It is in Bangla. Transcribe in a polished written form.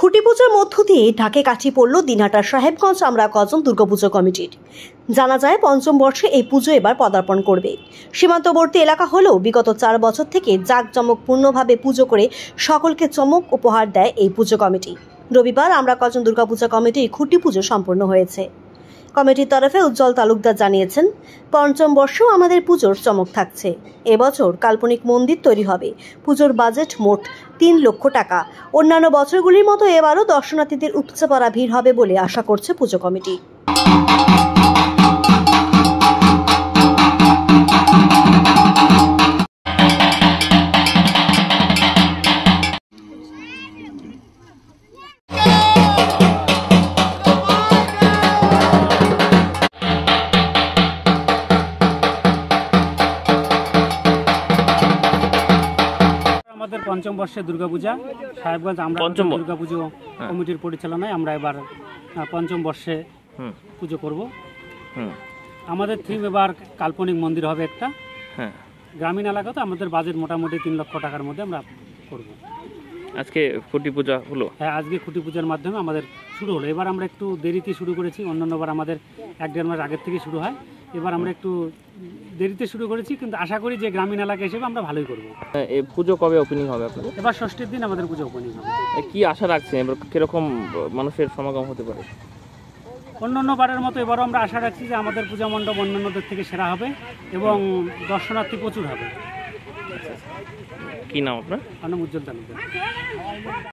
খুঁটি পুজোর মধ্য দিয়ে ঢাকে কাঠি পড়ল দিনহাটার সাহেবগঞ্জ আমরাকজন দুর্গাপুজো কমিটির। জানা যায় পঞ্চম বর্ষে এই পুজো এবার পদার্পণ করবে। সীমান্তবর্তী এলাকা হলেও বিগত 4 বছর থেকে জাঁকজমকপূর্ণভাবে পুজো করে সকলকে চমক উপহার দেয় এই পুজো কমিটি। রবিবার আমরাকজন দুর্গাপুজো কমিটির খুঁটি পুজো সম্পন্ন হয়েছে। কমিটির তরফে উজ্জ্বল তালুকদার জানিয়েছেন, পঞ্চম বর্ষেও আমাদের পুজোর চমক থাকছে। এবছর কাল্পনিক মন্দির তৈরি হবে। পুজোর বাজেট মোট 3 লক্ষ টাকা। অন্যান্য বছরগুলির মতো এবারও দর্শনার্থীদের উপচে পড়া ভিড় হবে বলে আশা করছে পুজো কমিটি। আমাদের পঞ্চম বর্ষের দুর্গাপূজা সাহেবগঞ্জ আমরা দুর্গাপুজো কমিটির পরিচালনায় আমরা এবার পঞ্চম বর্ষে পুজো করব। আমাদের থিম এবার কাল্পনিক মন্দির হবে একটা। গ্রামীণ এলাকাতে আমাদের বাজেট মোটামুটি 3 লক্ষ টাকার মধ্যে আমরা করব। আজকে খুঁটি পূজা হলো? হ্যাঁ, আজকে খুঁটি পূজার মাধ্যমে আমাদের শুরু হলো। এবার আমরা একটু দেরিতে শুরু করেছি, অন্যান্যবার আমাদের 1-1.5 মাস আগের থেকে শুরু হয়। এবার আমরা একটু দেরিতে শুরু করেছি, কিন্তু আশা করি যে গ্রামীণ এলাকা হিসেবে আমরা ভালোই করব। এই পুজো কবে ওপেনিং হবে আপনাদের? এবার ষষ্ঠীর দিন আমাদের পুজো ওপেনিং হবে। কি আশা রাখছেন, এবার কিরকম মানুষের সমাগম হতে পারে? অন্যান্য বারের মতো এবারও আমরা আশা রাখছি যে আমাদের পূজা মণ্ডপ অন্যান্যদের থেকে সেরা হবে এবং দর্শনার্থী প্রচুর হবে। কি নাম আপনার? আমার নাম উজ্জ্বল তালুকদার।